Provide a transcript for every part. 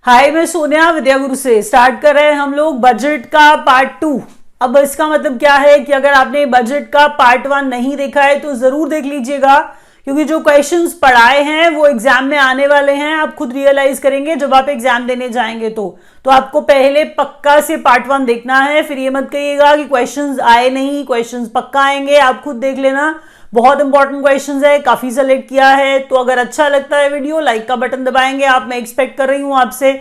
हाय, मैं सोनिया विद्या गुरु से स्टार्ट कर रहे हैं हम लोग बजट का पार्ट 2। अब इसका मतलब क्या है कि अगर आपने बजट का पार्ट 1 नहीं देखा है तो जरूर देख लीजिएगा, क्योंकि जो क्वेश्चंस पढ़ाए हैं वो एग्जाम में आने वाले हैं। आप खुद रियलाइज करेंगे जब आप एग्जाम देने जाएंगे तो आपको पहले पक्का से पार्ट 1 देखना है। फिर ये मत कहिएगा कि क्वेश्चंस आए नहीं, क्वेश्चंस पक्का आएंगे, आप खुद देख लेना। बहुत इंपॉर्टेंट क्वेश्चंस है, काफी सेलेक्ट किया है। तो अगर अच्छा लगता है वीडियो, लाइक का बटन दबाएंगे आप, मैं एक्सपेक्ट कर रही हूं आपसे।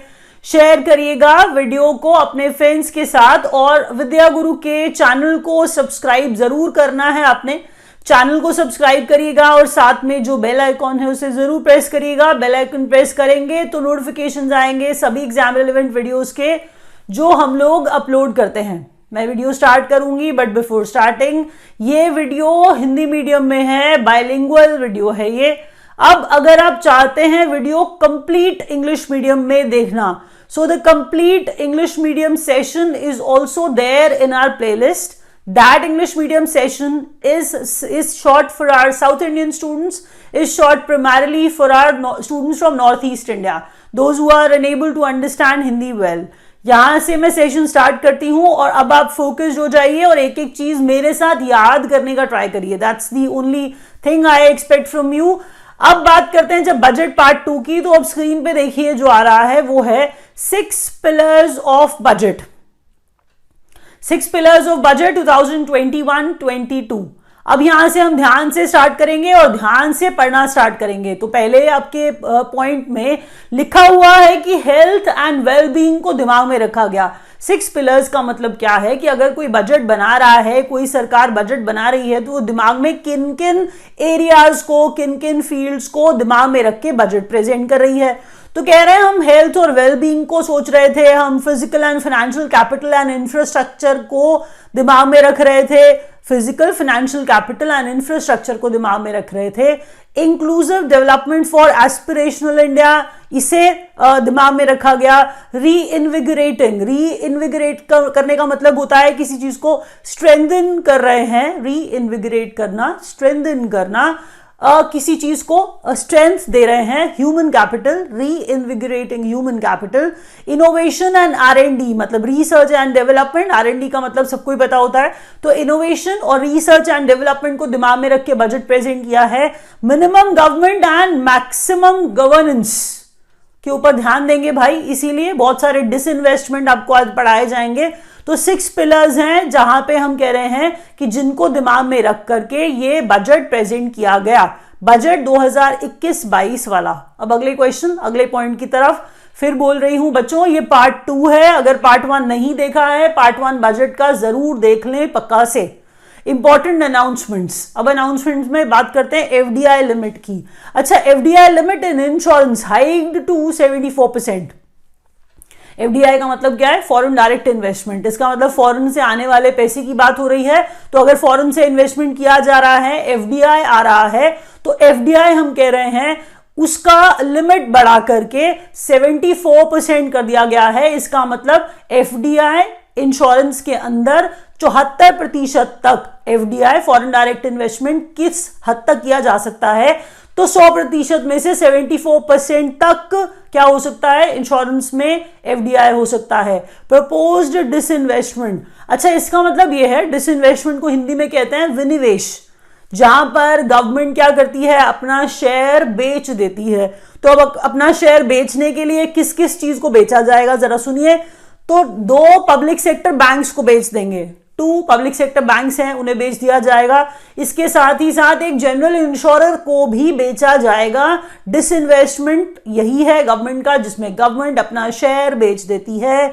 शेयर करिएगा वीडियो को अपने फ्रेंड्स के साथ, और विद्या गुरु के चैनल को सब्सक्राइब जरूर करना है। आपने चैनल को सब्सक्राइब करिएगा और साथ में जो बेल आइकॉन है उसे जरूर प्रेस करिएगा। बेल आइकन प्रेस करेंगे तो नोटिफिकेशंस आएंगे सभी एग्जाम रिलेवेंट वीडियोस के जो हम लोग अपलोड करते हैं। मैं वीडियो स्टार्ट करूंगी, बट बिफोर स्टार्टिंग, ये वीडियो हिंदी मीडियम में है, बाइलिंगुअल वीडियो है ये। अब अगर आप चाहते हैं वीडियो कंप्लीट इंग्लिश मीडियम में देखना, so the complete English medium session is also there in our playlist. That English medium session is short for our South Indian students, is short primarily for our students from Northeast India, those who are unable to understand Hindi well. यहां से मैं session start करती हूं और अब आप focused हो जाइए और एक एक चीज मेरे साथ याद करने का ट्राई करिए। That's the only thing I expect from you. अब बात करते हैं जब बजट पार्ट 2 की, तो अब स्क्रीन पे देखिए जो आ रहा है वो है 6 pillars of budget. 6 pillars of budget 2021-22। अब यहां से हम ध्यान से स्टार्ट करेंगे और ध्यान से पढ़ना स्टार्ट करेंगे। तो पहले आपके पॉइंट में लिखा हुआ है कि हेल्थ एंड वेलबींग को दिमाग में रखा गया। 6 पिलर्स का मतलब क्या है कि अगर कोई बजट बना रहा है, कोई सरकार बजट बना रही है, तो वो दिमाग में किन किन एरियाज को, किन किन फील्ड्स को दिमाग में रख के बजट प्रेजेंट कर रही है। तो कह रहे हैं हम हेल्थ और वेलबींग को सोच रहे थे, हम physical and financial capital and infrastructure को दिमाग में रख रहे थे, physical financial capital and infrastructure को दिमाग में रख रहे थे। Inclusive development for aspirational India, इसे दिमाग में रखा गया। रीइन्विगरेट करने का मतलब होता है किसी चीज को स्ट्रेंथन कर रहे हैं। रीइन्विगरेट करना, स्ट्रेंथन करना, किसी चीज को स्ट्रेंथ दे रहे हैं। Human capital, reinvigorating human capital. Innovation and R&D, मतलब रिसर्च एंड डेवलपमेंट। R&D का मतलब सबको ही पता होता है। तो इनोवेशन और रिसर्च एंड डेवलपमेंट को दिमाग में रख के बजट प्रेजेंट किया है। Minimum government and maximum governance के ऊपर ध्यान देंगे भाई, इसीलिए बहुत सारे डिसइन्वेस्टमेंट आपको आज पढ़ाए जाएंगे। तो 6 पिलर्स हैं जहां पे हम कह रहे हैं कि जिनको दिमाग में रख करके ये बजट प्रेजेंट किया गया, बजट 2021-22 वाला। अब अगले क्वेश्चन, अगले पॉइंट की तरफ फिर बोल रही हूं बच्चों, ये पार्ट 2 है। अगर पार्ट 1 नहीं देखा है, पार्ट 1 बजट का जरूर देख लें पक्का से। Important announcements. अब अनाउंसमेंट्स में बात करते हैं FDI लिमिट की। अच्छा, FDI limit in insurance hiked to 74%। FDI का मतलब क्या है? Foreign direct investment. इसका मतलब फॉरेन से आने वाले पैसे की बात हो रही है। तो अगर फॉरेन से इन्वेस्टमेंट किया जा रहा है, FDI आ रहा है, तो FDI हम कह रहे हैं उसका लिमिट बढ़ा करके 74% कर दिया गया है। इसका मतलब FDI इंश्योरेंस के अंदर 74% तक FDI फॉरेन डायरेक्ट इन्वेस्टमेंट किस हद तक किया जा सकता है? तो 100% में से 74% तक क्या हो सकता है? इंश्योरेंस में FDI हो सकता है। Proposed disinvestment. अच्छा, इसका मतलब यह है, डिसइन्वेस्टमेंट को हिंदी में कहते हैं विनिवेश, जहां पर गवर्नमेंट क्या करती है? अपना शेयर बेच देती है। तो अब अपना शेयर बेचने के लिए किस किस चीज को बेचा जाएगा जरा सुनिए। तो 2 पब्लिक सेक्टर बैंक्स को बेच देंगे। 2 पब्लिक सेक्टर बैंक्स हैं, उन्हें बेच दिया जाएगा। इसके साथ ही साथ एक जनरल इंश्योरर को भी बेचा जाएगा। डिसइन्वेस्टमेंट यही है गवर्नमेंट का, जिसमें गवर्नमेंट अपना शेयर बेच देती है।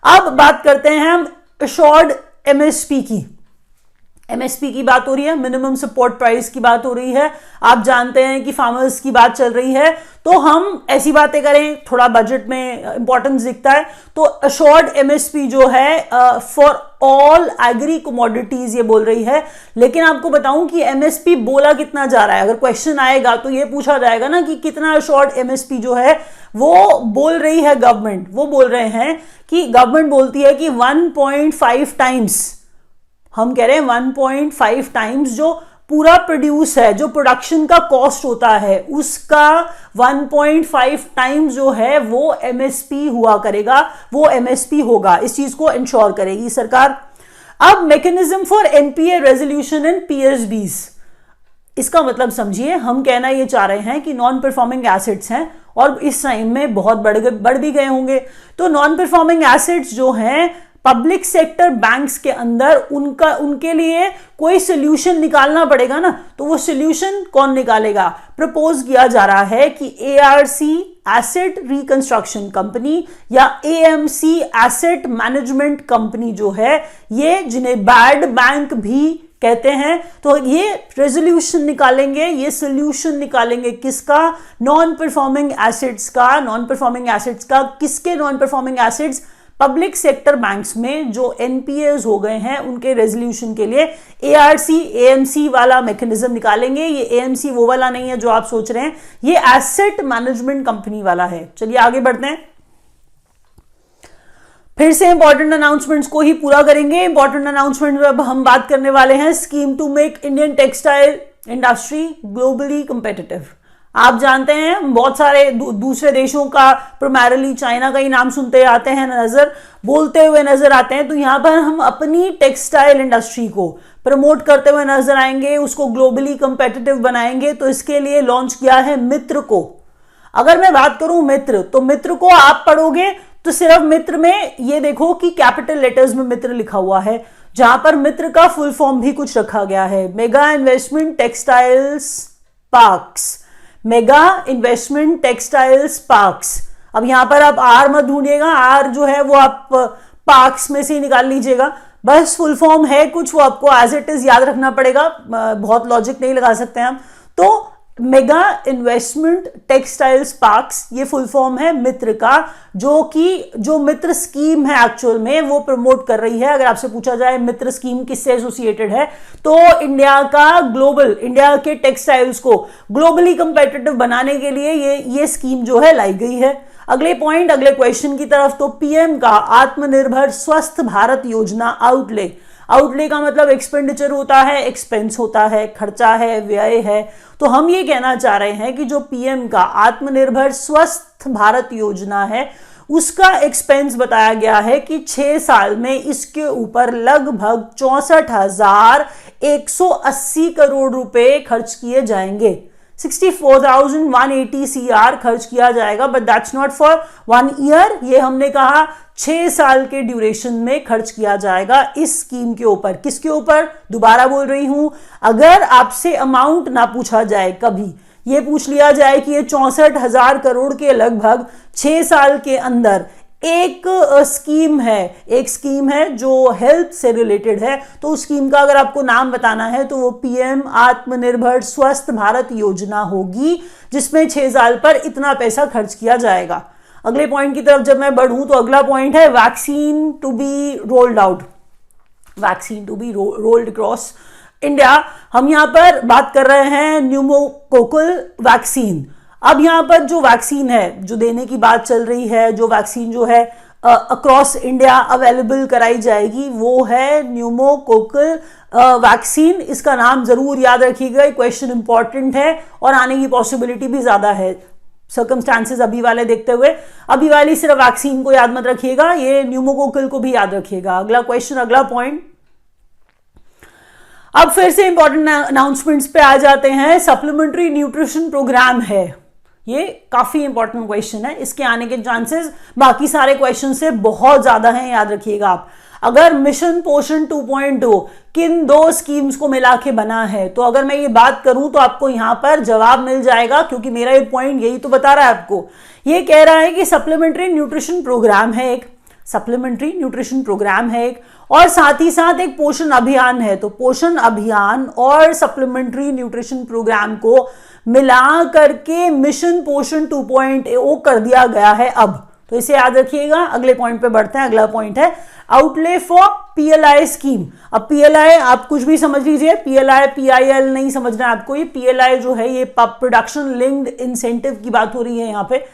अब बात करते हैं हम एश्योर्ड MSP की। MSP की बात हो रही है, मिनिमम सपोर्ट प्राइस की बात हो रही है। आप जानते हैं कि फार्मर्स की बात चल रही है, तो हम ऐसी बातें करें, थोड़ा बजट में इंपॉर्टेंस दिखता है। तो अश्योर्ड MSP जो है फॉर ऑल एग्री कमोडिटीज ये बोल रही है। लेकिन आपको बताऊं कि MSP बोला कितना जा रहा है। अगर क्वेश्चन आएगा तो ये पूछा जाएगा ना कि कितना अश्योर्ड MSP जो है वो बोल रही है गवर्नमेंट। वो बोल रहे हैं कि गवर्नमेंट बोलती है कि 1.5 टाइम्स, हम कह रहे हैं 1.5 टाइम्स जो पूरा प्रोड्यूस है, जो प्रोडक्शन का कॉस्ट होता है उसका 1.5 टाइम्स जो है वो एमएसपी हुआ करेगा, वो एमएसपी होगा। इस चीज को इंश्योर करेगी सरकार। अब mechanism for NPA resolution in PSBs, इसका मतलब समझिए, हम कहना ये चाह रहे हैं कि नॉन परफॉर्मिंग एसेट्स हैं और इस टाइम में बहुत बढ़ भी गए होंगे, तो नॉन परफॉर्मिंग एसेट्स जो हैं पब्लिक सेक्टर बैंक्स के अंदर उनके लिए कोई सोल्यूशन निकालना पड़ेगा ना। तो वो सोल्यूशन कौन निकालेगा? प्रपोज किया जा रहा है कि एआरसी एसेट रिकंस्ट्रक्शन कंपनी या एएमसी एसेट मैनेजमेंट कंपनी जो है, ये जिन्हें बैड बैंक भी कहते हैं, तो ये रेजोल्यूशन निकालेंगे, ये सोल्यूशन निकालेंगे किसका? नॉन परफॉर्मिंग एसेट्स का। नॉन परफॉर्मिंग एसेट्स का किसके? Non performing assets public sector banks में जो एनपीएस हो गए हैं उनके रेजोल्यूशन के लिए एआरसी एएमसी वाला मैकेनिज्म निकालेंगे। ये एएमसी वो वाला नहीं है जो आप सोच रहे हैं, ये एसेट मैनेजमेंट कंपनी वाला है। चलिए आगे बढ़ते हैं, फिर से इंपॉर्टेंट अनाउंसमेंट्स को ही पूरा करेंगे। इंपॉर्टेंट अनाउंसमेंट में अब हम बात करने वाले हैं scheme to make Indian textile industry globally competitive. आप जानते हैं बहुत सारे दूसरे देशों का, प्राइमरीली चाइना का ही नाम सुनते आते हैं नजर, बोलते हुए नजर आते हैं, तो यहां पर हम अपनी टेक्सटाइल इंडस्ट्री को प्रमोट करते हुए नजर आएंगे, उसको ग्लोबली कंपेटिटिव बनाएंगे। तो इसके लिए लॉन्च किया है मित्र को। अगर मैं बात करूं मित्र, तो मित्र को आप पढ़ोगे तो सिर्फ मित्र में ये देखो कि कैपिटल लेटर्स में मित्र लिखा हुआ है, जहां पर मित्र का फुल फॉर्म भी कुछ रखा गया है, mega investment textiles parks. Mega investment textiles parks. अब यहां पर आप आर मत ढूंढिएगा, आर जो है वो आप पार्क्स में से ही निकाल लीजिएगा, बस फुल फॉर्म है कुछ, वो आपको एज इट इज याद रखना पड़ेगा, बहुत लॉजिक नहीं लगा सकते हम। तो मेगा इन्वेस्टमेंट टेक्सटाइल्स पार्क्स, ये फुल फॉर्म है मित्र का, जो मित्र स्कीम है एक्चुअल में वो प्रमोट कर रही है। अगर आपसे पूछा जाए मित्र स्कीम किससे एसोसिएटेड है, तो इंडिया के टेक्सटाइल्स को ग्लोबली कंपेटिटिव बनाने के लिए ये स्कीम जो है लाई गई है। अगले क्वेश्चन की तरफ, तो पीएम का आत्मनिर्भर स्वस्थ भारत योजना आउटले का मतलब एक्सपेंडिचर होता है, एक्सपेंस होता है, खर्चा है, व्यय है। तो हम ये कहना चाह रहे हैं कि जो पीएम का आत्मनिर्भर स्वस्थ भारत योजना है उसका एक्सपेंस बताया गया है कि 6 साल में इसके ऊपर लगभग 64,180 करोड़ रुपए खर्च किए जाएंगे। 64,180 CR खर्च किया जाएगा, but that's not for 1 year. ये हमने कहा 6 साल के ड्यूरेशन में खर्च किया जाएगा इस स्कीम के ऊपर। किसके ऊपर? दोबारा बोल रही हूं, अगर आपसे अमाउंट ना पूछा जाए, कभी ये पूछ लिया जाए कि ये 64,000 करोड़ के लगभग 6 साल के अंदर एक स्कीम है जो हेल्थ से रिलेटेड है, तो उस स्कीम का अगर आपको नाम बताना है तो वो पीएम आत्मनिर्भर स्वस्थ भारत योजना होगी, जिसमें 6 साल पर इतना पैसा खर्च किया जाएगा। अगले पॉइंट की तरफ जब मैं बढ़ूं, तो अगला पॉइंट है vaccine to be rolled out, vaccine to be rolled across India. हम यहां पर बात कर रहे हैं न्यूमोकोकल वैक्सीन। अब यहां पर जो वैक्सीन है जो देने की बात चल रही है, जो वैक्सीन जो है अक्रॉस इंडिया अवेलेबल कराई जाएगी, वो है न्यूमोकोकल वैक्सीन। इसका नाम जरूर याद रखिएगा, क्वेश्चन इंपॉर्टेंट है और आने की पॉसिबिलिटी भी ज्यादा है सर्कमस्टांसेस अभी वाले देखते हुए। अभी वाली सिर्फ वैक्सीन को याद मत रखिएगा, ये न्यूमोकोकल को भी याद रखिएगा। अगला क्वेश्चन, अगला पॉइंट, अब फिर से इंपॉर्टेंट अनाउंसमेंट्स पे आ जाते हैं। सप्लीमेंट्री न्यूट्रिशन प्रोग्राम है, ये काफी इंपॉर्टेंट क्वेश्चन है, इसके आने के चांसेस बाकी सारे क्वेश्चन से बहुत ज्यादा हैं, याद रखिएगा आप। अगर मिशन पोषण 2.0 किन 2 स्कीम्स को मिला के बना है, तो अगर मैं ये बात करूं तो आपको यहां पर जवाब मिल जाएगा, क्योंकि मेरा ये पॉइंट यही तो बता रहा है आपको। ये कह रहा है कि सप्लीमेंट्री न्यूट्रिशन प्रोग्राम है एक, सप्लीमेंट्री न्यूट्रिशन प्रोग्राम है एक, और साथ ही साथ एक पोषण अभियान है। तो पोषण अभियान और सप्लीमेंट्री न्यूट्रिशन प्रोग्राम को मिला करके मिशन पोषण 2.0 कर दिया गया है अब, तो इसे याद रखिएगा। अगले पॉइंट पे बढ़ते हैं। अगला पॉइंट है आउटले फॉर पीएलआई स्कीम। अब पीएलआई आप कुछ भी समझ लीजिए, पीएलआई पीआईएल नहीं समझना है आपको। ये पीएलआई जो है ये प्रोडक्शन लिंक्ड इंसेंटिव की बात हो रही है यहाँ पे।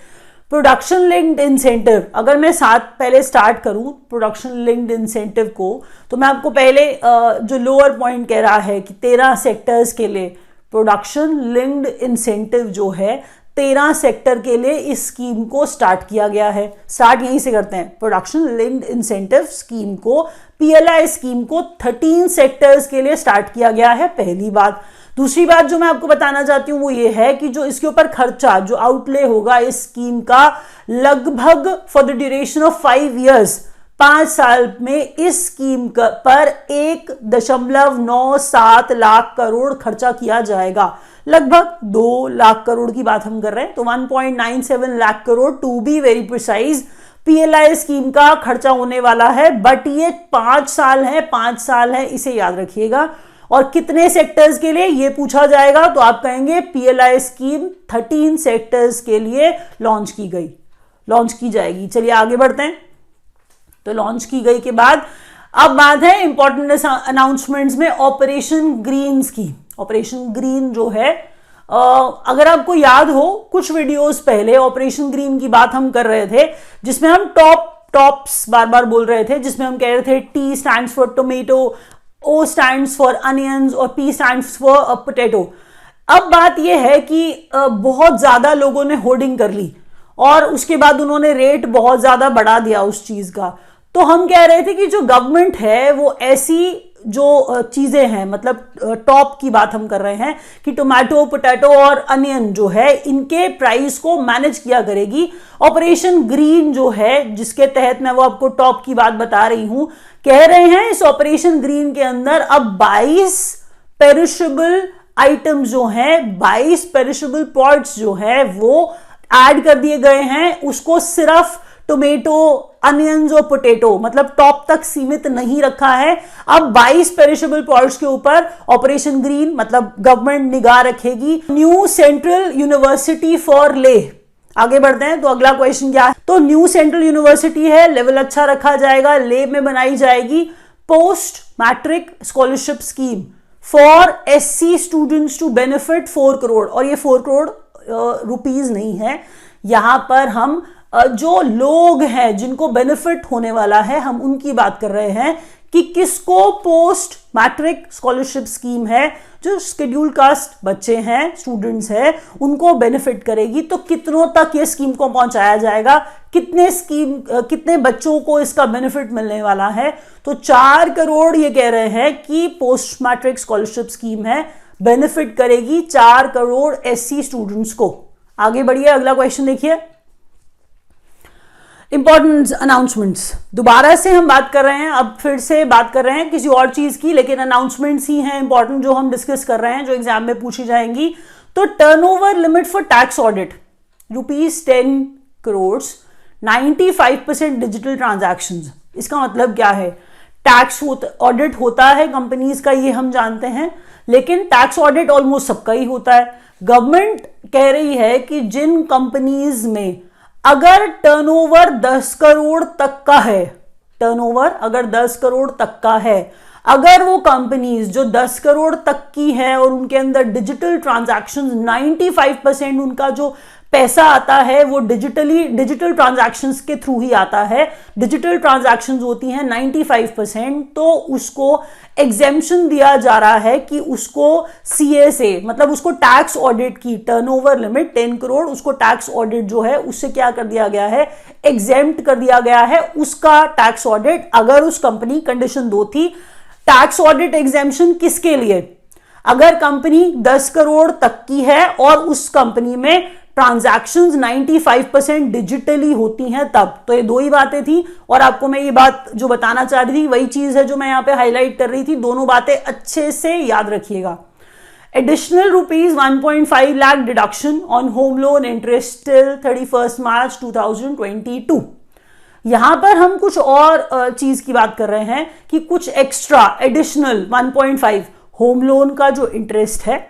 प्रोडक्शन लिंक्ड इंसेंटिव, अगर मैं पहले स्टार्ट करूं प्रोडक्शन लिंक्ड इंसेंटिव को, तो मैं आपको पहले जो लोअर पॉइंट कह रहा है कि 13 सेक्टर्स के लिए प्रोडक्शन लिंक्ड इंसेंटिव जो है 13 सेक्टर के लिए इस स्कीम को स्टार्ट किया गया है। स्टार्ट यहीं से करते हैं, प्रोडक्शन लिंक्ड इंसेंटिव स्कीम को, पीएलआई स्कीम को 13 सेक्टर्स के लिए स्टार्ट किया गया है, पहली बात। दूसरी बात जो मैं आपको बताना चाहती हूं वो ये है कि जो इसके ऊपर खर्चा, जो आउटले होगा इस स्कीम का, लगभग for the duration of 5 years, 5 साल में इस स्कीम पर 1.97 लाख करोड़ खर्चा किया जाएगा। लगभग 2 लाख करोड़ की बात हम कर रहे हैं, तो 1.97 lakh crore to be very precise PLI scheme का खर्चा होने वाला है। बट ये 5 साल है, 5 साल है, इसे याद रखिएगा। और कितने सेक्टर्स के लिए ये पूछा जाएगा तो आप कहेंगे पीएलआई स्कीम 13 सेक्टर्स के लिए लॉन्च की जाएगी। चलिए आगे बढ़ते हैं। तो लॉन्च की गई के बाद अब बात है इंपॉर्टेंट अनाउंसमेंट्स में ऑपरेशन ग्रीन की। ऑपरेशन ग्रीन जो है, अगर आपको याद हो कुछ वीडियोस पहले ऑपरेशन ग्रीन की बात हम कर रहे थे, जिसमें हम टॉप्स बार बार बोल रहे थे, जिसमें हम कह रहे थे T stands for tomato, O stands for onions और P stands for potato। अब बात यह है कि बहुत ज्यादा लोगों ने होर्डिंग कर ली और उसके बाद उन्होंने रेट बहुत ज्यादा बढ़ा दिया उस चीज का। तो हम कह रहे थे कि जो गवर्नमेंट है वो ऐसी जो चीजें हैं, मतलब टॉप की बात हम कर रहे हैं कि टोमेटो, पोटैटो और अनियन जो है इनके प्राइस को मैनेज किया करेगी। ऑपरेशन ग्रीन जो है, जिसके तहत मैं वो आपको टॉप की बात बता रही हूं, कह रहे हैं इस ऑपरेशन ग्रीन के अंदर अब 22 पेरिशेबल आइटम्स जो हैं, 22 पेरिशेबल पॉट्स जो है वो ऐड कर दिए गए हैं। उसको सिर्फ टोमेटो, अनियंस और पोटैटो मतलब टॉप तक सीमित नहीं रखा है। अब 22 पेरिशेबल पॉट्स के ऊपर ऑपरेशन ग्रीन मतलब गवर्नमेंट निगाह रखेगी। न्यू सेंट्रल यूनिवर्सिटी फॉर ले। आगे बढ़ते हैं, तो अगला क्वेश्चन क्या है? तो न्यू सेंट्रल यूनिवर्सिटी है, लेवल अच्छा रखा जाएगा, ले में बनाई जाएगी post matric scholarship scheme for SC students to benefit 4 crore. और ये 4 करोड़ रुपीज नहीं है, यहां पर हम जो लोग हैं जिनको बेनिफिट होने वाला है हम उनकी बात कर रहे हैं कि किसको पोस्ट मैट्रिक स्कॉलरशिप स्कीम है, जो शेड्यूल कास्ट बच्चे हैं, स्टूडेंट्स हैं, उनको बेनिफिट करेगी। तो कितनों तक ये स्कीम को पहुंचाया जाएगा, कितने बच्चों को इसका बेनिफिट मिलने वाला है? तो 4 करोड़ ये कह रहे हैं कि पोस्ट मैट्रिक स्कॉलरशिप स्कीम है, बेनिफिट करेगी 4 करोड़ एससी स्टूडेंट्स को। आगे बढ़िए, अगला क्वेश्चन देखिए। इंपॉर्टेंट अनाउंसमेंट्स, दोबारा से हम बात कर रहे हैं, अब फिर से बात कर रहे हैं किसी और चीज की, लेकिन अनाउंसमेंट्स ही हैं इंपॉर्टेंट जो हम डिस्कस कर रहे हैं, जो एग्जाम में पूछी जाएंगी। तो turnover limit for tax audit ₹10 crore, 95% digital transactions. इसका मतलब क्या है? टैक्स ऑडिट होता है कंपनीज का, ये हम जानते हैं, लेकिन टैक्स ऑडिट ऑलमोस्ट सबका ही होता है। गवर्नमेंट कह रही है कि जिन कंपनीज में अगर टर्नओवर 10 करोड़ तक का है, टर्नओवर अगर 10 करोड़ तक का है, अगर वो कंपनीज जो 10 करोड़ तक की है और उनके अंदर डिजिटल ट्रांजैक्शंस 95% उनका जो पैसा आता है वो डिजिटल ट्रांजैक्शंस के थ्रू ही आता है, डिजिटल ट्रांजैक्शंस होती हैं 95%, तो उसको एग्जेम्पशन दिया जा रहा है कि उसको CSA मतलब उसको टैक्स ऑडिट की टर्नओवर लिमिट 10 करोड़, उसको टैक्स ऑडिट जो है उससे क्या कर दिया गया है, एग्जेम्प्ट कर दिया गया है उसका टैक्स ऑडिट। अगर उस कंपनी, कंडीशन 2 थी, टैक्स ऑडिट एग्जेम्पशन किसके लिए? अगर कंपनी 10 करोड़ तक की है और उस कंपनी में ट्रांजैक्शंस 95% डिजिटली होती हैं तब। तो ये 2 ही बातें थी और आपको मैं ये बात जो बताना चाह रही थी वही चीज है जो मैं यहां पे हाईलाइट कर रही थी। दोनों बातें अच्छे से याद रखिएगा। Additional ₹1.5 lakh deduction on home loan interest till 31 मार्च 2022। यहां पर हम कुछ और चीज की बात कर रहे हैं कि कुछ एक्स्ट्रा एडिशनल 1.5 होम लोन का जो इंटरेस्ट है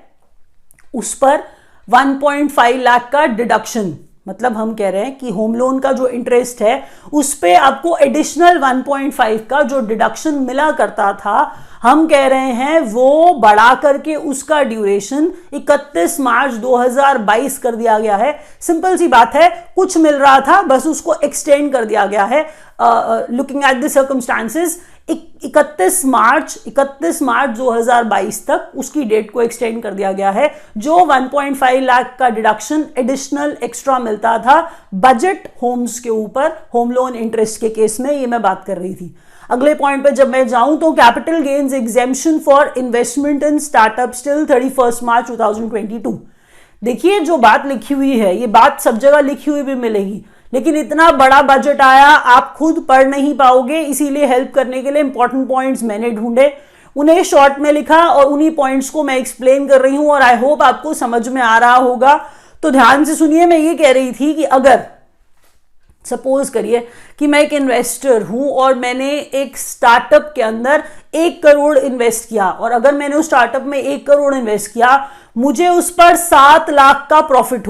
उस पर 1.5 लाख का डिडक्शन मतलब हम कह रहे हैं कि होम लोन का जो इंटरेस्ट है उस पे आपको एडिशनल 1.5 का जो डिडक्शन मिला करता था, हम कह रहे हैं वो बढ़ा करके उसका ड्यूरेशन 31 मार्च 2022 कर दिया गया है। सिंपल सी बात है, कुछ मिल रहा था बस उसको एक्सटेंड कर दिया गया है। लुकिंग एट द सर्कमस्टांसेस 31 मार्च 2022 तक उसकी डेट को एक्सटेंड कर दिया गया है। जो 1.5 लाख का डिडक्शन एडिशनल एक्स्ट्रा मिलता था बजट होम्स के ऊपर होम लोन इंटरेस्ट के केस में, ये मैं बात कर रही थी। अगले पॉइंट पे जब मैं जाऊं तो capital gains exemption for investment in startup till 31 मार्च 2022। देखिए जो बात लिखी हुई है, ये बात सब जगह लिखी हुई भी मिलेगी, लेकिन इतना बड़ा बजट आया आप खुद पढ़ नहीं पाओगे, इसीलिए हेल्प करने के लिए इंपॉर्टेंट पॉइंट्स मैंने ढूंढे, उन्हें शॉर्ट में लिखा और उन्हीं पॉइंट्स को मैं एक्सप्लेन कर रही हूं और आई होप आपको समझ में आ रहा होगा। तो ध्यान से सुनिए, मैं ये कह रही थी कि अगर सपोज करिए कि मैं एक इन्वेस्टर हूं और मैंने एक स्टार्टअप के अंदर 1 करोड़ इन्वेस्ट किया, और अगर मैंने उस स्टार्टअप में 1 करोड़ इन्वेस्ट किया, मुझे उस पर 7 लाख का प्रॉफिट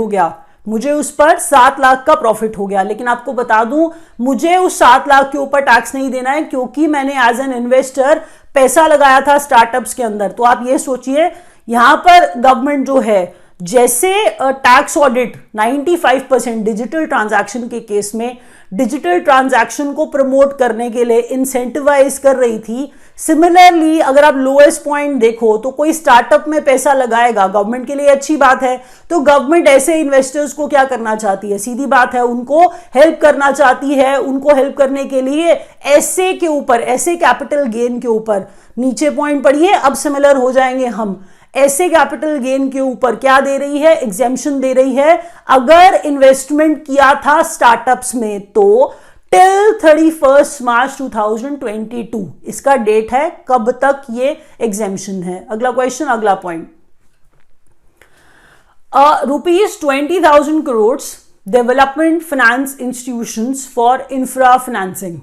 हो गया, लेकिन आपको बता दूं मुझे उस 7 लाख के ऊपर टैक्स नहीं देना है क्योंकि मैंने एज एन इन्वेस्टर पैसा लगाया था स्टार्टअप्स के अंदर। तो आप ये सोचिए यहां पर गवर्नमेंट जो है जैसे टैक्स ऑडिट 95% डिजिटल ट्रांजैक्शन के केस में डिजिटल ट्रांजैक्शन को प्रमोट करने के लिए इंसेंटिवाइज कर रही थी, सिमिलरली अगर आप लोएस्ट पॉइंट देखो तो कोई स्टार्टअप में पैसा लगाएगा, गवर्नमेंट के लिए अच्छी बात है, तो गवर्नमेंट ऐसे इन्वेस्टर्स को क्या करना चाहती है, सीधी बात है उनको हेल्प करना चाहती है। उनको हेल्प करने के लिए ऐसे के ऊपर, ऐसे कैपिटल गेन के ऊपर, नीचे पॉइंट पढ़िए अब सिमिलर हो जाएंगे हम, ऐसे कैपिटल गेन के ऊपर क्या दे रही है, एग्जेम्पशन दे रही है। अगर इन्वेस्टमेंट किया था स्टार्टअप्स में तो टिल 31 मार्च 2022 इसका डेट है, कब तक ये एग्जेम्पशन है। अगला क्वेश्चन, अगला point, ₹20,000 crore development finance institutions for infra financing.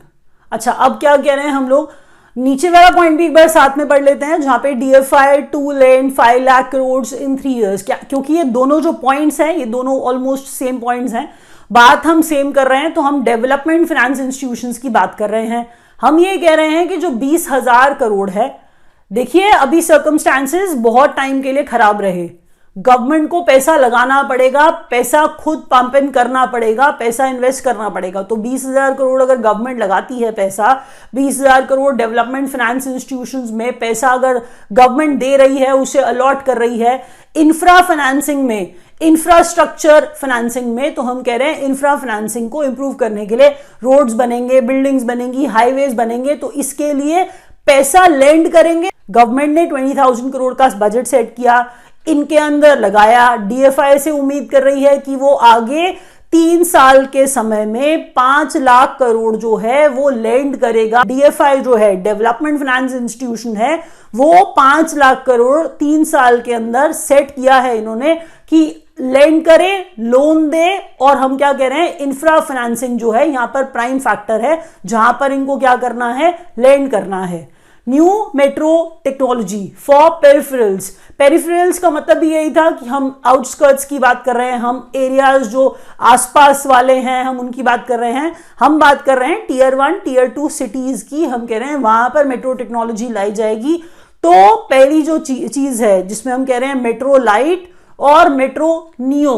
अच्छा, अब क्या कह रहे हैं हम लोग, नीचे वाला पॉइंट भी एक बार साथ में पढ़ लेते हैं जहां पे DFI to lend 5 lakh crore in 3 years। क्या, क्योंकि ये दोनों जो पॉइंट्स हैं ये दोनों ऑलमोस्ट सेम पॉइंट्स हैं, बात हम सेम कर रहे हैं, तो हम डेवलपमेंट फाइनेंस इंस्टीट्यूशंस की बात कर रहे हैं। हम ये कह रहे हैं कि जो 20,000 करोड़ है, देखिए अभी सर्कमस्टांसेस बहुत टाइम के लिए खराब रहे, गवर्नमेंट को पैसा लगाना पड़ेगा, पैसा खुद पंप इन करना पड़ेगा, पैसा इन्वेस्ट करना पड़ेगा। तो 20,000 करोड़ अगर गवर्नमेंट लगाती है पैसा, 20,000 करोड़ डेवलपमेंट फाइनेंस इंस्टीट्यूशंस में पैसा अगर गवर्नमेंट दे रही है, उसे अलॉट कर रही है इंफ्रा फाइनेंसिंग में, इंफ्रास्ट्रक्चर फाइनेंसिंग में, तो हम कह रहे हैं इंफ्रा फाइनेंसिंग को इंप्रूव करने के लिए रोड्स बनेंगे, बिल्डिंग्स बनेंगी, हाईवेज बनेंगे, तो इसके लिए पैसा लेंड करेंगे। गवर्नमेंट ने 20,000 करोड़ का बजट सेट किया, इनके अंदर लगाया, DFI से उम्मीद कर रही है कि वो आगे 3 साल के समय में 5 लाख करोड़ जो है वो लेंड करेगा। DFI जो है डेवलपमेंट फाइनेंस इंस्टीट्यूशन है, वो 5 लाख करोड़ 3 साल के अंदर सेट किया है इन्होंने कि लेंड करे, लोन दे, और हम क्या कह रहे हैं, इंफ्रा फाइनेंसिंग जो है यहां पर प्राइम फैक्टर है जहां पर इनको क्या करना है, लेंड करना है। New metro technology for peripherals, peripherals का मतलब भी यही था कि हम आउटस्कर्ट्स की बात कर रहे हैं, हम एरियाज जो आसपास वाले हैं हम उनकी बात कर रहे हैं, हम बात कर रहे हैं Tier 1 Tier 2 सिटीज की, हम कह रहे हैं वहां पर मेट्रो टेक्नोलॉजी लाई जाएगी। तो पहली जो चीज है जिसमें हम कह रहे हैं मेट्रो लाइट और मेट्रो नियो,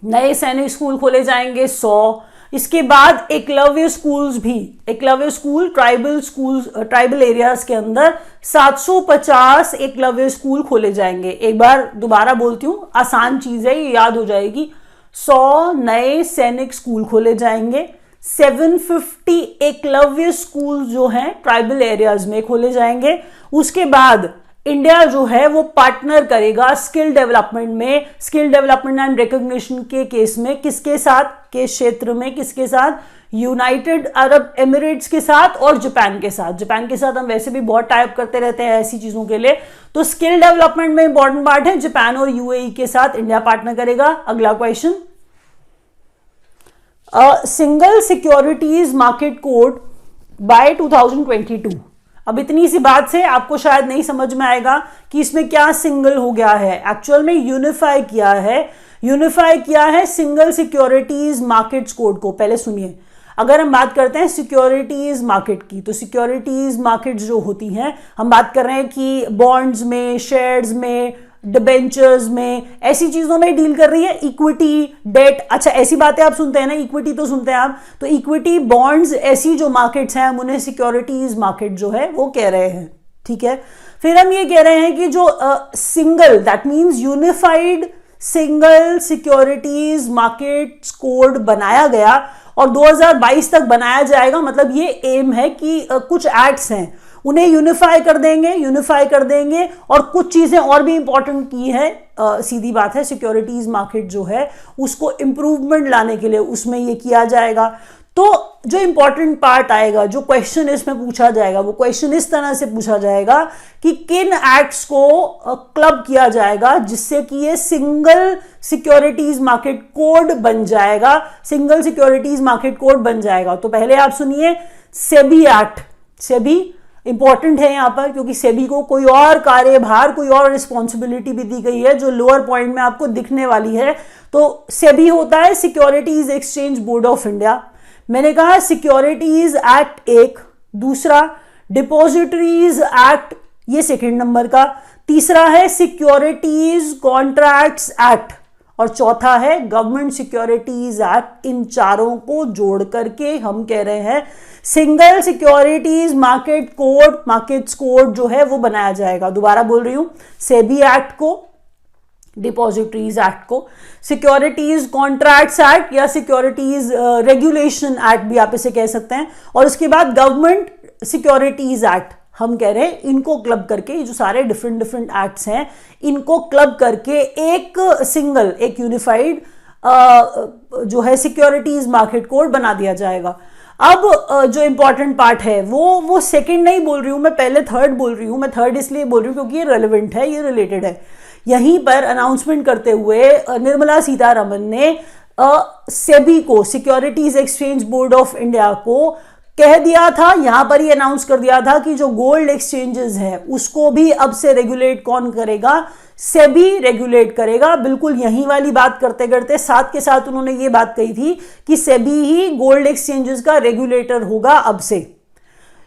नए सैनिक स्कूल खोले जाएंगे 100, इसके बाद एकलव्य स्कूल्स भी, एकलव्य स्कूल ट्राइबल एरियाज के अंदर 750 एकलव्य स्कूल खोले जाएंगे। एक बार दोबारा बोलती हूं, आसान चीज है ये, याद हो जाएगी। 100 नए सैनिक स्कूल खोले जाएंगे, 750 एकलव्य स्कूल जो हैं ट्राइबल एरियाज में खोले जाएंगे। उसके बाद इंडिया जो है वो पार्टनर करेगा स्किल डेवलपमेंट में, स्किल डेवलपमेंट एंड रिकॉग्निशन के केस में किसके साथ, के क्षेत्र में किसके साथ, यूनाइटेड अरब एमिरेट्स के साथ और जापान के साथ। जापान के साथ हम वैसे भी बहुत टाइप करते रहते हैं ऐसी चीजों के लिए, तो स्किल डेवलपमेंट में इंपॉर्टेंट पार्ट है, जापान और UAE के साथ इंडिया पार्टनर करेगा। अगला question, single securities market code by 2022। अब इतनी सी बात से आपको शायद नहीं समझ में आएगा कि इसमें क्या सिंगल हो गया है, एक्चुअल में यूनिफाई किया है। यूनिफाई किया है सिंगल सिक्योरिटीज मार्केट्स कोड को। पहले सुनिए, अगर हम बात करते हैं सिक्योरिटीज मार्केट की, तो सिक्योरिटीज मार्केट्स जो होती हैं, हम बात कर रहे हैं कि बॉन्ड्स में, शेयर्स में, डिबेंचर्स में, ऐसी चीजों में डील कर रही है। इक्विटी, डेट, अच्छा ऐसी बातें आप सुनते हैं ना, इक्विटी तो सुनते हैं आप, तो इक्विटी, बॉन्ड्स, ऐसी जो मार्केट्स हैं हम उन्हें सिक्योरिटीज मार्केट जो है वो कह रहे हैं। ठीक है, फिर हम ये कह रहे हैं कि जो single, that means unified single securities markets code बनाया गया और 2022 तक बनाया जाएगा। मतलब ये एम है कि कुछ एक्ट्स हैं उन्हें यूनिफाई कर देंगे और कुछ चीजें और भी इंपॉर्टेंट की है। सीधी बात है, सिक्योरिटीज मार्केट जो है उसको इंप्रूवमेंट लाने के लिए उसमें ये किया जाएगा। तो जो इंपॉर्टेंट पार्ट आएगा, जो क्वेश्चन इसमें पूछा जाएगा, वो क्वेश्चन इस तरह से पूछा जाएगा कि किन एक्ट्स को क्लब किया जाएगा जिससे कि ये सिंगल सिक्योरिटीज मार्केट कोड बन जाएगा, सिंगल सिक्योरिटीज मार्केट कोड बन जाएगा। तो पहले आप सुनिए, सेबी एक्ट। सेबी इंपॉर्टेंट है यहां पर क्योंकि सेबी को कोई और कार्यभार, कोई और रिस्पॉन्सिबिलिटी भी दी गई है जो लोअर पॉइंट में आपको दिखने वाली है। तो सेबी होता है securities exchange board of India. मैंने कहा सिक्योरिटीज एक्ट एक, दूसरा डिपॉजिटरीज एक्ट, ये सेकंड नंबर का, तीसरा है सिक्योरिटीज कॉन्ट्रैक्ट्स एक्ट और चौथा है गवर्नमेंट सिक्योरिटीज एक्ट। इन चारों को जोड़ करके हम कह रहे हैं single securities market code, markets code जो है वो बनाया जाएगा। दोबारा बोल रही हूं, सेबी एक्ट को, डिपॉजिटरीज एक्ट को, सिक्योरिटीज कॉन्ट्रैक्ट्स एक्ट या सिक्योरिटीज रेगुलेशन एक्ट भी आप इसे कह सकते हैं, और उसके बाद गवर्नमेंट सिक्योरिटीज एक्ट हम कह रहे हैं। इनको क्लब करके, ये जो सारे डिफरेंट एक्ट्स हैं, इनको क्लब करके एक सिंगल, एक यूनिफाइड जो है सिक्योरिटीज मार्केट कोड बना दिया जाएगा। अब जो इंपॉर्टेंट पार्ट है वो सेकंड नहीं बोल रही हूं मैं, पहले थर्ड बोल रही हूं। मैं थर्ड इसलिए बोल रही हूं क्योंकि ये रेलेवेंट है, ये रिलेटेड है। यहीं पर अनाउंसमेंट करते हुए निर्मला सीतारमन ने सेबी को, securities exchange board of India को कह दिया था, यहां पर ही अनाउंस कर दिया था कि जो गोल्ड एक्सचेंजेस हैं उसको भी अब से रेगुलेट कौन करेगा, सेबी रेगुलेट करेगा। बिल्कुल यही वाली बात करते करते साथ के साथ उन्होंने ये बात कही थी कि सेबी ही गोल्ड एक्सचेंजेस का रेगुलेटर होगा अब से।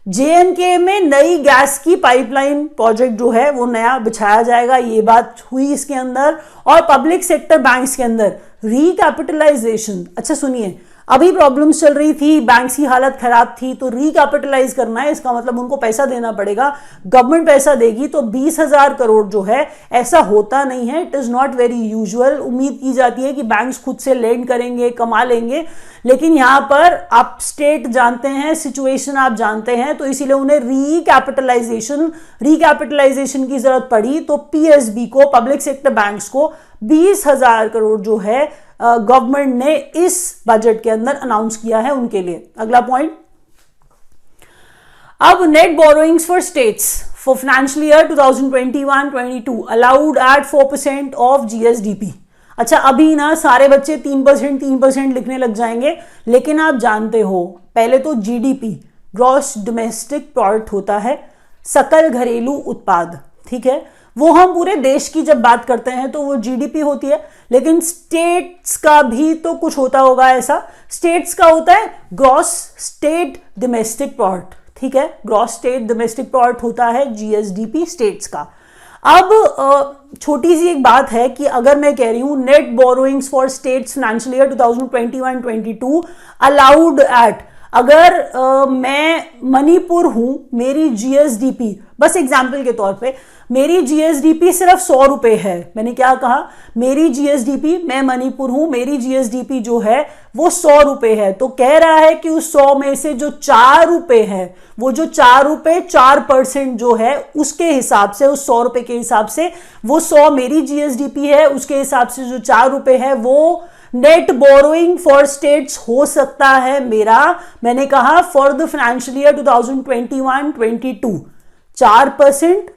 जेएनके में नई गैस की पाइपलाइन प्रोजेक्ट जो है वो नया बिछाया जाएगा, ये बात हुई इसके अंदर। और पब्लिक सेक्टर बैंक्स के अंदर रिकैपिटलाइजेशन, अच्छा सुनिए, अभी प्रॉब्लम्स चल रही थी, बैंक्स की हालत खराब थी, तो रिकैपिटलाइज करना है, इसका मतलब उनको पैसा देना पड़ेगा। गवर्नमेंट पैसा देगी तो 20,000 करोड़ जो है, ऐसा होता नहीं है, it is not very usual. उम्मीद की जाती है कि बैंक्स खुद से लेंड करेंगे, कमा लेंगे, लेकिन यहां पर आप स्टेट जानते हैं, सिचुएशन आप जानते हैं, तो इसीलिए उन्हें रिकैपिटलाइजेशन की जरूरत पड़ी। तो पीएसबी को, पब्लिक सेक्टर बैंक्स को 20,000 करोड़ जो है गवर्नमेंट ने इस बजट के अंदर अनाउंस किया है उनके लिए। अगला पॉइंट, अब net borrowings for states for financial year 2021-22 allowed at 4% of GSDP. अच्छा अभी ना सारे बच्चे 3% लिखने लग जाएंगे, लेकिन आप जानते हो पहले तो जीडीपी, ग्रॉस डोमेस्टिक प्रोडक्ट होता है, सकल घरेलू उत्पाद, ठीक है, वो हम पूरे देश की जब बात करते हैं तो वो जीडीपी होती है, लेकिन स्टेट्स का भी तो कुछ होता होगा ऐसा। स्टेट्स का होता है ग्रॉस स्टेट डोमेस्टिक प्रोडक्ट, ठीक है, ग्रॉस स्टेट डोमेस्टिक प्रोडक्ट होता है जीएसडीपी स्टेट्स का। अब छोटी सी एक बात है कि अगर मैं कह रही हूं net borrowings for states financial year 2021-22 allowed at, अगर मैं मणिपुर हूं, मेरी जीएसडीपी, बस एग्जाम्पल के तौर पे मेरी जीएसडीपी सिर्फ 100 रुपए है, मैंने क्या कहा, मेरी जीएसडीपी, मैं मणिपुर हूं, मेरी जीएसडीपी जो है वो 100 रुपए है, तो कह रहा है कि उस 100 में से जो 4 रुपए है, वो जो 4 रुपए 4% जो है उसके हिसाब से, उस 100 रुपए के हिसाब से, वो 100 मेरी जीएसडीपी है, उसके हिसाब से जो 4 रुपए है वो नेट बोरोइंग फॉर स्टेट्स हो सकता है मेरा। मैंने कहा for the financial year 2021-22 4%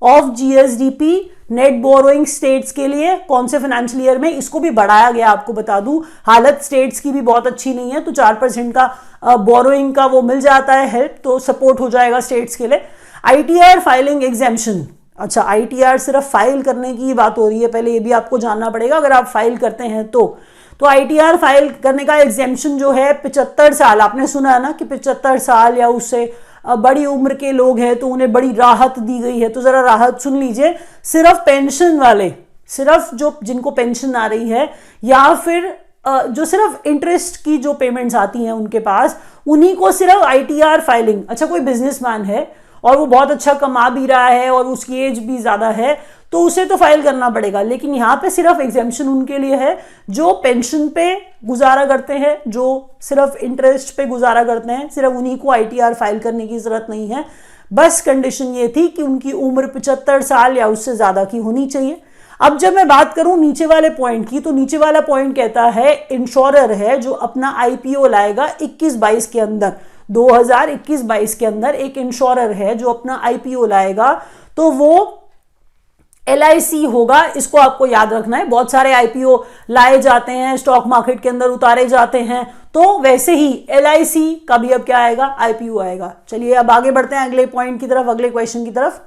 of GSDP net borrowing states के लिए, कौन से फाइनेंशियल ईयर में, इसको भी बढ़ाया गया, आपको बता दूं हालत स्टेट्स की भी बहुत अच्छी नहीं है, तो 4% का बोरोइंग का वो मिल जाता है हेल्प, तो सपोर्ट हो जाएगा स्टेट्स के लिए। आईटीआर फाइलिंग एग्जेम्पशन, अच्छा, ITR सिर्फ फाइल करने की बात हो रही है, पहले ये भी आपको जानना पड़ेगा अगर आप फाइल करते हैं तो ITR फाइल करने का एग्जेम्पशन जो है 75 साल, आपने सुना है ना कि 75 साल या उससे बड़ी उम्र के लोग हैं तो उन्हें बड़ी राहत दी गई है। तो जरा राहत सुन लीजिए, सिर्फ पेंशन वाले, सिर्फ जो जिनको पेंशन आ रही है या फिर जो सिर्फ इंटरेस्ट की जो पेमेंट्स आती हैं उनके पास, उन्हीं को सिर्फ ITR फाइलिंग। अच्छा, कोई बिजनेसमैन है और वो बहुत अच्छा कमा भी रहा है और उसकी एज भी ज्यादा है तो उसे तो फाइल करना पड़ेगा, लेकिन यहाँ पे सिर्फ एग्जेम्पशन उनके लिए है जो पेंशन पे गुजारा करते हैं, जो सिर्फ इंटरेस्ट पे गुजारा करते हैं, सिर्फ उन्हीं को ITR फाइल करने की जरूरत नहीं है। बस कंडीशन ये थी कि उनकी उम्र 75 साल या उससे ज्यादा की होनी चाहिए। अब जब मैं बात करूं नीचे वाले पॉइंट की, तो नीचे वाला पॉइंट कहता है इंश्योरर है जो अपना IPO लाएगा 21-22 के अंदर, 2021-22 के अंदर एक इंश्योरर है जो अपना IPO लाएगा, तो वो LIC होगा। इसको आपको याद रखना है, बहुत सारे IPO लाए जाते हैं, स्टॉक मार्केट के अंदर उतारे जाते हैं, तो वैसे ही LIC का भी अब क्या आएगा, IPO आएगा। चलिए अब आगे बढ़ते हैं अगले पॉइंट की तरफ, अगले क्वेश्चन की तरफ।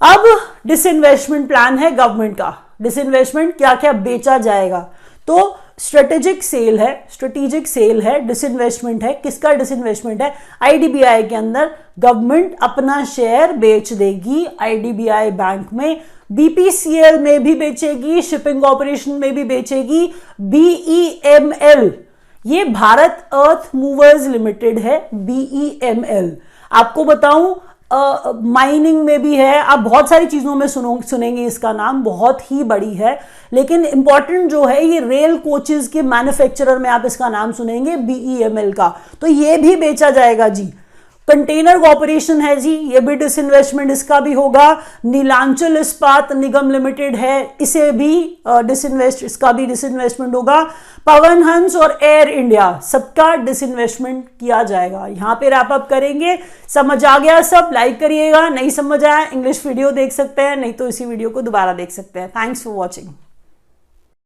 अब डिसइन्वेस्टमेंट प्लान है गवर्नमेंट का, डिसइन्वेस्टमेंट क्या क्या बेचा जाएगा, तो स्ट्रेटेजिक सेल है, डिसइन्वेस्टमेंट है। किसका डिसइन्वेस्टमेंट है, IDBI के अंदर गवर्नमेंट अपना शेयर बेच देगी IDBI बैंक में, BPCL में भी बेचेगी, शिपिंग कॉर्पोरेशन में भी बेचेगी, BEML, ये भारत अर्थ मूवर्स लिमिटेड है, BEML। आपको बताऊं माइनिंग में भी है, आप बहुत सारी चीजों में सुनेंगे इसका नाम, बहुत ही बड़ी है। लेकिन इंपॉर्टेंट जो है ये रेल कोचेस के मैन्युफैक्चरर में आप इसका नाम सुनेंगे, BEML का, तो ये भी बेचा जाएगा जी। कंटेनर कॉर्पोरेशन है जी, ये भी डिसइन्वेस्टमेंट इसका भी होगा। नीलांचल इस्पात निगम लिमिटेड है, इसे भी इसका भी डिसइन्वेस्टमेंट होगा। पवन हंस और एयर इंडिया, सबका डिसइन्वेस्टमेंट किया जाएगा। यहां पे रैप अप करेंगे। समझ आ गया सब? लाइक करिएगा, नहीं समझ आया इंग्लिश वीडियो देख सकते हैं, नहीं तो इसी वीडियो को दोबारा देख सकते हैं। Thanks for watching.